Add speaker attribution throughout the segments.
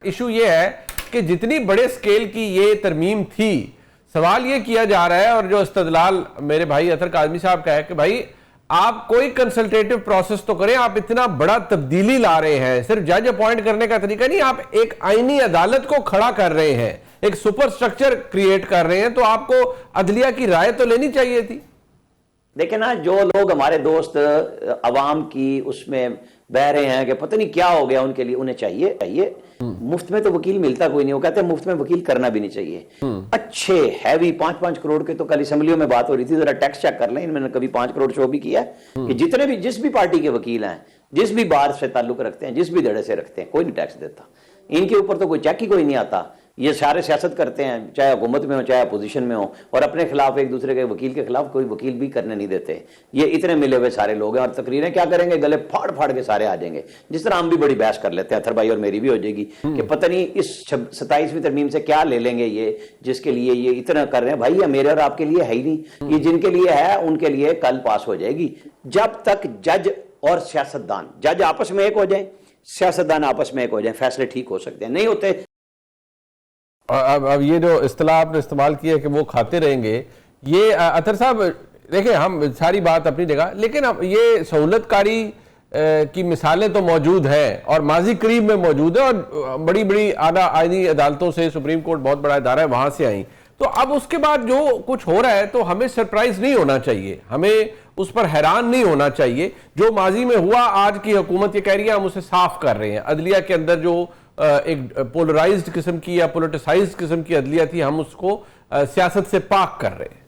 Speaker 1: Issue یہ ہے کہ جتنی بڑے سکیل کی یہ ترمیم تھی، سوال یہ کیا جا رہا ہے اور جو استدلال میرے بھائی اطہر کاظمی صاحب کا ہے کہ بھائی آپ کوئی کنسلٹیٹو پروسیس تو کریں، آپ اتنا بڑا تبدیلی لا رہے ہیں، صرف جج اپوائنٹ کرنے کا طریقہ نہیں، آپ ایک آئینی عدالت کو کھڑا کر رہے ہیں، ایک سپر سٹرکچر کریٹ کر رہے ہیں، تو آپ کو عدلیہ کی رائے تو لینی چاہیے تھی۔
Speaker 2: دیکھیں نا، جو لوگ ہمارے دوست عوام کی اس میں بہ رہے ہیں کہ پتہ نہیں کیا ہو گیا ان کے لیے، انہیں چاہیے مفت میں تو وکیل ملتا کوئی نہیں، وہ کہتے ہیں مفت میں وکیل کرنا بھی نہیں چاہیے۔ اچھے ہیوی 5-5 کروڑ کے تو کل اسمبلیوں میں بات ہو رہی تھی، ذرا ٹیکس چیک کر لیں، ان میں نے کبھی 5 کروڑ شو بھی کیا ہے کہ جتنے بھی جس بھی پارٹی کے وکیل ہیں، جس بھی بار سے تعلق رکھتے ہیں، جس بھی دھڑے سے رکھتے ہیں، کوئی نہیں ٹیکس دیتا، ان کے اوپر تو کوئی چیک ہی کوئی نہیں آتا۔ یہ سارے سیاست کرتے ہیں، چاہے حکومت میں ہو چاہے اپوزیشن میں ہو، اور اپنے خلاف ایک دوسرے کے وکیل کے خلاف کوئی وکیل بھی کرنے نہیں دیتے۔ یہ اتنے ملے ہوئے سارے لوگ ہیں، اور تقریریں کیا کریں گے، گلے پھاڑ پھاڑ کے سارے آ جائیں گے، جس طرح ہم بھی بڑی بحث کر لیتے ہیں، اطہر بھائی اور میری بھی ہو جائے گی کہ پتہ نہیں اس 27ویں ترمیم سے کیا لے لیں گے یہ، جس کے لیے یہ اتنا کر رہے ہیں۔ بھائی یہ میرے اور آپ کے لیے ہے ہی نہیں، یہ جن کے لیے ہے ان کے لیے کل پاس ہو جائے گی، جب تک جج اور سیاستدان، جج آپس میں ایک ہو جائیں، سیاستدان آپس میں ایک ہو جائیں، فیصلے ٹھیک ہو سکتے ہیں، نہیں ہوتے۔
Speaker 1: اب یہ جو اصطلاح آپ نے استعمال کی ہے کہ وہ کھاتے رہیں گے، یہ اطہر صاحب دیکھیں، ہم ساری بات اپنی جگہ، لیکن اب یہ سہولت کاری کی مثالیں تو موجود ہیں اور ماضی قریب میں موجود ہیں، اور بڑی بڑی اعلیٰ آئینی عدالتوں سے، سپریم کورٹ بہت بڑا ادارہ ہے، وہاں سے آئیں، تو اب اس کے بعد جو کچھ ہو رہا ہے تو ہمیں سرپرائز نہیں ہونا چاہیے، ہمیں اس پر حیران نہیں ہونا چاہیے۔ جو ماضی میں ہوا، آج کی حکومت یہ کہہ رہی ہے ہم اسے صاف کر رہے ہیں۔ عدلیہ کے اندر جو ایک پولرائزڈ قسم کی یا پولیٹیسائزڈ قسم کی عدلیہ تھی، ہم اس کو سیاست سے پاک کر رہے ہیں۔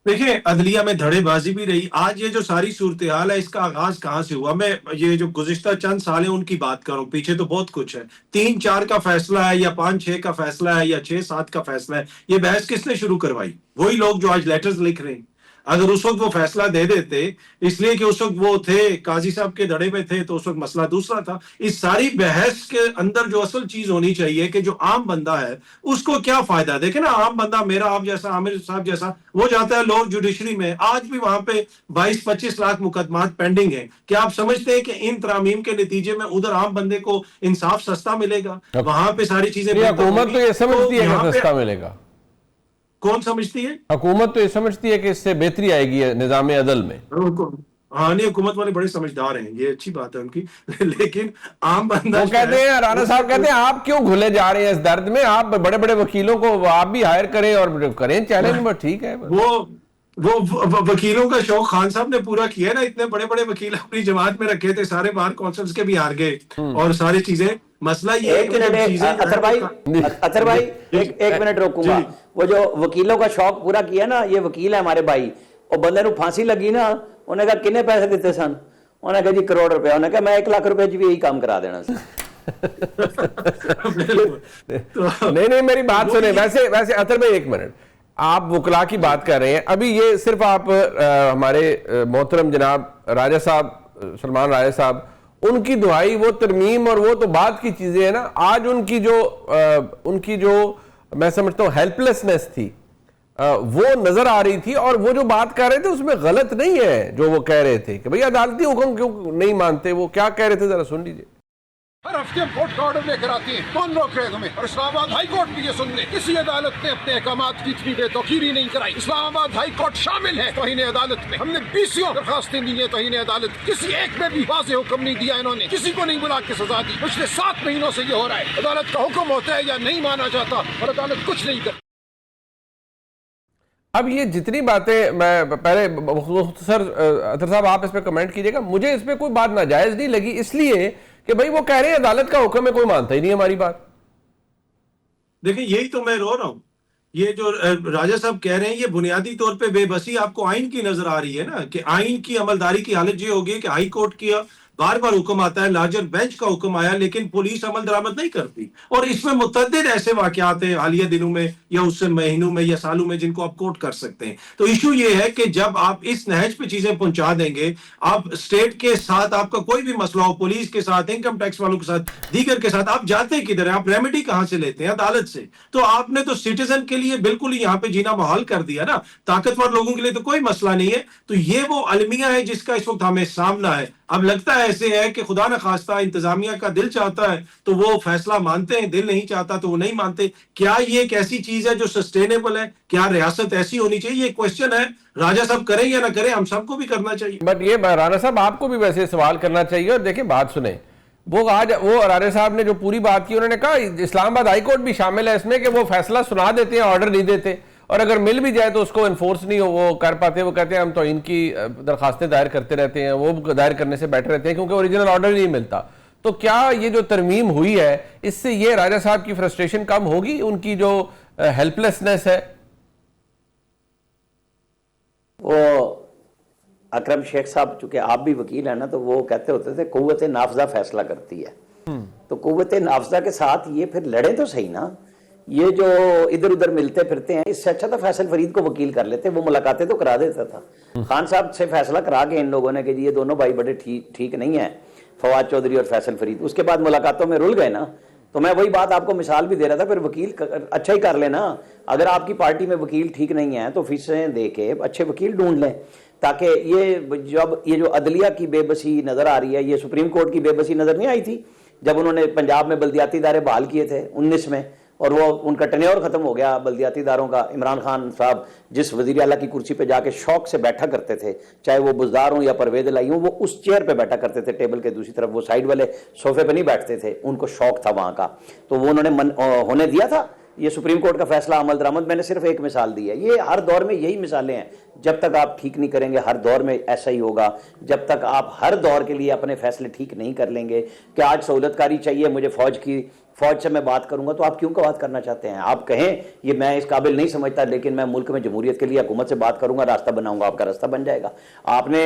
Speaker 3: دیکھیں، عدلیہ میں دھڑے بازی بھی رہی۔ آج یہ جو ساری صورتحال ہے، اس کا آغاز کہاں سے ہوا؟ میں یہ جو گزشتہ چند سال ہیں ان کی بات کروں، پیچھے تو بہت کچھ ہے۔ 3-4 کا فیصلہ ہے یا 5-6 کا فیصلہ ہے یا 6-7 کا فیصلہ ہے، یہ بحث کس نے شروع کروائی؟ وہی لوگ جو آج لیٹرز لکھ رہے ہیں۔ اگر اس وقت وہ فیصلہ دے دیتے، اس لیے کہ اس وقت وہ تھے قاضی صاحب کے دھڑے پہ تھے، تو اس وقت مسئلہ دوسرا تھا۔ اس ساری بحث کے اندر جو اصل چیز ہونی چاہیے کہ جو عام بندہ ہے اس کو کیا فائدہ ہے۔ دیکھیں نا، عام بندہ میرا آپ جیسا، عامر صاحب جیسا، وہ جاتا ہے لوگ جوڈیشری میں، آج بھی وہاں پہ 22-25 لاکھ مقدمات پینڈنگ ہیں۔ کیا آپ سمجھتے ہیں کہ ان ترامیم کے نتیجے میں ادھر عام بندے کو انصاف سستا ملے گا؟ وہاں پہ ساری چیزیں
Speaker 1: حکومت تو یہ سمجھتی ہے کہ سستا ملے گا۔
Speaker 3: کون سمجھتی ہے؟
Speaker 1: حکومت تو یہ سمجھتی ہے کہ اس سے بہتری آئے گی نظام عدل میں۔
Speaker 3: ہاں، نہیں، حکومت والے بڑے سمجھدار ہیں، یہ اچھی بات ہے ان کی، لیکن عام بندہ
Speaker 1: وہ کہتے ہیں، رانا صاحب کہتے ہیں آپ کیوں گھلے جا رہے ہیں اس درد میں، آپ بڑے بڑے وکیلوں کو آپ بھی ہائر کریں اور کریں چیلنج، ٹھیک ہے۔
Speaker 3: وہ وکیلوں کا شوق خان صاحب نے پورا کیا نا، اتنے بڑے بڑے وکیل اپنی جماعت میں رکھے تھے، سارے بار کونسلز کے بھی ہار گئے اور ساری چیزیں۔ مسئلہ یہ ہے کہ
Speaker 2: اطہر بھائی ایک منٹ روکوں گا۔ وہ جو وکیلوں کا شوق پورا کیا نا، یہ وکیل ہے ہمارے بھائی، اور بندے نو پھانسی لگی نا، انہیں کہا کنے پیسے دیتے سن؟ انہیں کہا جی کروڑ روپے۔ انہیں کہا میں 1 لاکھ روپے بھی یہی کام کرا دینا سی۔
Speaker 1: نہیں، میری بات سنیں۔ ویسے اطہر بھائی ایک منٹ، آپ وکلا کی بات کر رہے ہیں، ابھی یہ صرف آپ ہمارے محترم جناب راجہ صاحب، سلمان راجہ صاحب، ان کی دعائی وہ ترمیم اور وہ تو بعد کی چیزیں ہیں نا، آج ان کی جو میں سمجھتا ہوں ہیلپ لیسنس تھی، وہ نظر آ رہی تھی، اور وہ جو بات کر رہے تھے اس میں غلط نہیں ہے جو وہ کہہ رہے تھے کہ بھئی عدالتی حکم کیوں نہیں مانتے، وہ کیا کہہ رہے تھے ذرا سن لیجئے۔
Speaker 4: ہر ہفتے ہم کورٹ کا آرڈر لے کر آتے ہیں، کون روک رہے تمہیں؟ اور اسلام آباد ہائی کورٹ بھی یہ سن لے، کسی عدالت نے اپنے احکامات کی اتنی بے توقیری نہیں کرائی۔ اسلام آباد ہائی کورٹ شامل ہے توہین عدالت میں۔ ہم نے 20 درخواستیں دی ہیں توہین عدالت، کسی ایک میں بھی واضح حکم نہیں دیا انہوں نے، کسی کو نہیں بلا کے سزا دی۔ پچھلے 7 مہینوں سے یہ ہو رہا ہے، عدالت کا حکم ہوتا ہے یا نہیں مانا جاتا، اور عدالت کچھ نہیں کرتی۔
Speaker 1: اب یہ جتنی باتیں، میں پہلے مختصر اطہر صاحب آپ اس پہ کمنٹ کیجئے گا، مجھے اس پہ کوئی بات ناجائز نہیں لگی، اس لیے کہ بھئی وہ کہہ رہے ہیں عدالت کا حکم ہے، کوئی مانتا ہی نہیں ہماری بات۔
Speaker 3: دیکھیں، یہی تو میں رو رہا ہوں۔ یہ جو راجہ صاحب کہہ رہے ہیں، یہ بنیادی طور پہ بے بسی آپ کو آئین کی نظر آ رہی ہے نا، کہ آئین کی عملداری کی حالت یہ ہوگی کہ ہائی کورٹ کی بار بار حکم آتا ہے، لارجر بینچ کا حکم آیا، لیکن پولیس عمل درآمد نہیں کرتی۔ اور اس میں متعدد ایسے واقعات ہیں حالیہ دنوں میں یا اس سے مہینوں میں یا سالوں میں جن کو آپ کوٹ کر سکتے ہیں۔ تو ایشو یہ ہے کہ جب آپ اس نہج پہ چیزیں پہنچا دیں گے، آپ اسٹیٹ کے ساتھ آپ کا کوئی بھی مسئلہ ہو، پولیس کے ساتھ، انکم ٹیکس والوں کے ساتھ، دیگر کے ساتھ، آپ جاتے کدھر ہیں؟ آپ ریمیڈی کہاں سے لیتے ہیں؟ عدالت سے۔ تو آپ نے تو سٹیزن کے لیے بالکل یہاں پہ جینا محال کر دیا نا، طاقتور لوگوں کے لیے تو کوئی مسئلہ نہیں ہے۔ تو یہ وہ المیہ ہے جس کا اس وقت ہمیں سامنا ہے۔ اب لگتا ہے ایسے ہے کہ خدا نہ خواستہ انتظامیہ کا دل چاہتا ہے تو وہ فیصلہ مانتے ہیں, دل نہیں چاہتا تو وہ نہیں مانتے. کیا یہ ایک ایسی چیز ہے جو سسٹینیبل ہے؟ کیا ریاست ایسی ہونی چاہیے؟ یہ کوشچن ہے. راجہ صاحب کریں یا نہ کریں, ہم سب کو بھی کرنا چاہیے.
Speaker 1: بٹ یہ رانا صاحب آپ کو بھی ویسے سوال کرنا چاہیے. اور دیکھیں بات سنیں, وہ رانا صاحب نے جو پوری بات کی, انہوں نے کہا اسلام آباد ہائی کورٹ بھی شامل ہے اس میں کہ وہ فیصلہ سنا دیتے ہیں, آرڈر نہیں دیتے, اور اگر مل بھی جائے تو اس کو انفورس نہیں وہ کر پاتے. وہ کہتے ہیں ہم تو ان کی درخواستیں دائر کرتے رہتے ہیں, وہ دائر کرنے سے بیٹھے رہتے ہیں کیونکہ اوریجنل آرڈر نہیں ملتا. تو کیا یہ جو ترمیم ہوئی ہے اس سے یہ راجہ صاحب کی فرسٹریشن کم ہوگی, ان کی جو ہیلپ لیسنس ہے؟
Speaker 2: وہ اکرم شیخ صاحب چونکہ آپ بھی وکیل ہیں نا, تو وہ کہتے ہوتے تھے قوت نافذہ فیصلہ کرتی ہے. تو قوت نافذہ کے ساتھ یہ پھر لڑے تو صحیح نا. یہ جو ادھر ادھر ملتے پھرتے ہیں, اس سے اچھا تھا فیصل فرید کو وکیل کر لیتے, وہ ملاقاتیں تو کرا دیتا تھا. خان صاحب سے فیصلہ کرا کے ان لوگوں نے کہ یہ دونوں بھائی بڑے ٹھیک نہیں ہیں, فواد چودھری اور فیصل فرید. اس کے بعد ملاقاتوں میں رل گئے نا. تو میں وہی بات آپ کو مثال بھی دے رہا تھا, پھر وکیل اچھا ہی کر لینا. اگر آپ کی پارٹی میں وکیل ٹھیک نہیں ہے تو فیسیں دے کے اچھے وکیل ڈھونڈ لیں, تاکہ یہ جو عدلیہ کی بے بسی نظر آ رہی ہے, یہ سپریم کورٹ کی بے بسی نظر نہیں آئی تھی جب انہوں نے پنجاب میں بلدیاتی ادارے بحال کیے تھے 19 میں, اور وہ ان کا ٹینیور ختم ہو گیا بلدیاتی اداروں کا. عمران خان صاحب جس وزیر اعلیٰ کی کرسی پہ جا کے شوق سے بیٹھا کرتے تھے, چاہے وہ بزدار ہوں یا پرویز الہی ہوں, وہ اس چیئر پہ بیٹھا کرتے تھے ٹیبل کے دوسری طرف, وہ سائیڈ والے صوفے پہ نہیں بیٹھتے تھے. ان کو شوق تھا وہاں کا, تو وہ انہوں نے ہونے دیا تھا. یہ سپریم کورٹ کا فیصلہ عمل درآمد, میں نے صرف ایک مثال دی ہے. یہ ہر دور میں یہی مثالیں ہیں. جب تک آپ ٹھیک نہیں کریں گے ہر دور میں ایسا ہی ہوگا. جب تک آپ ہر دور کے لیے اپنے فیصلے ٹھیک نہیں کر لیں گے کہ آج سہولت کاری چاہیے مجھے فوج سے میں بات کروں گا, تو آپ کیوں کا بات کرنا چاہتے ہیں؟ آپ کہیں یہ میں اس قابل نہیں سمجھتا, لیکن میں ملک میں جمہوریت کے لیے حکومت سے بات کروں گا, راستہ بناؤں گا, آپ کا راستہ بن جائے گا. آپ نے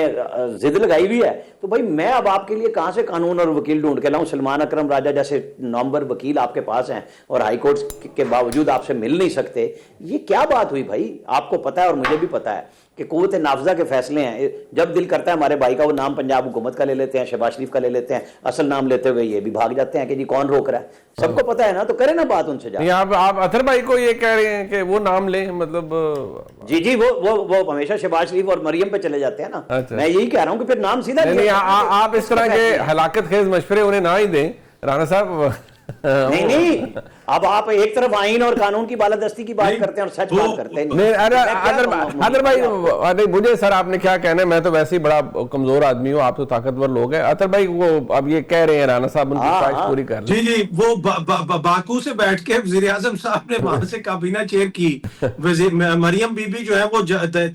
Speaker 2: ضد لگائی بھی ہے, تو بھائی میں اب آپ کے لیے کہاں سے قانون اور وکیل ڈھونڈ کے لاؤں؟ سلمان اکرم راجہ جیسے نامور وکیل آپ کے پاس ہیں اور ہائی کورٹ کے باوجود آپ سے مل نہیں سکتے. یہ کیا بات ہوئی بھائی؟ آپ کو پتا ہے اور مجھے بھی پتا ہے کہ قوت نافذہ کے فیصلے ہیں. جب دل کرتا ہے ہمارے بھائی کا, وہ نام پنجاب حکومت کا لے لیتے ہیں, شہباز شریف کا لے لیتے ہیں, اصل نام لیتے ہوئے یہ بھی بھاگ جاتے ہیں کہ جی کون روک رہا ہے. سب کو پتا ہے نا, تو کریں نا بات ان سے جا.
Speaker 1: آپ اطہر بھائی کو یہ کہہ رہے ہیں کہ وہ نام لیں, مطلب
Speaker 2: جی وہ ہمیشہ شہباز شریف اور مریم پہ چلے جاتے ہیں نا. میں یہی کہہ رہا ہوں کہ پھر نام سیدھا
Speaker 1: نہیں, آپ اس طرح کے ہلاکت خیز مشورے انہیں نہ ہی دیں رانا صاحب.
Speaker 2: نہیں, اب آپ ایک طرف آئین اور قانون کی بالادستی کی بات کرتے ہیں اور سچ بات کرتے ہیں.
Speaker 1: اطہر بھائی مجھے سر آپ نے کیا کہنا ہے, میں تو ویسے ہی بڑا کمزور آدمی ہوں, آپ تو طاقتور لوگ ہیں. اطہر بھائی وہ اب یہ کہہ رہے ہیں رانا صاحب ان کی خواہش پوری کر لیں.
Speaker 3: جی وہ باکو سے بیٹھ کے وزیر اعظم صاحب نے وہاں سے کابینہ چیئر کی. مریم بی بی جو ہے وہ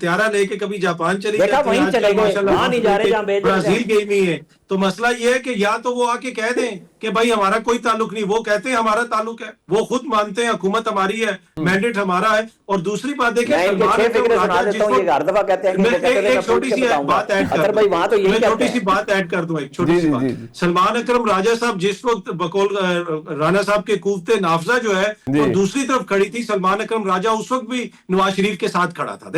Speaker 3: طیارہ لے کے کبھی جاپان چلی جاتی ہے, برازیل گئی ہوئی ہے. تو مسئلہ یہ ہے کہ یا تو وہ آ کے کہہ دیں کہ بھائی ہمارا کوئی تعلق نہیں, وہ کہتے ہیں ہمارا تعلق ہے, وہ خود مانتے ہیں حکومت ہماری ہے, مینڈیٹ ہمارا ہے. اور دوسری بات دیکھیں, ایک چھوٹی سی بات ایڈ کر دوں, ایک چھوٹی سی بات. سلمان اکرم راجہ صاحب جس وقت بقول رانا صاحب کے قوت نافذہ جو ہے وہ دوسری طرف کھڑی تھی, سلمان اکرم راجہ اس وقت بھی نواز شریف کے ساتھ کھڑا تھا.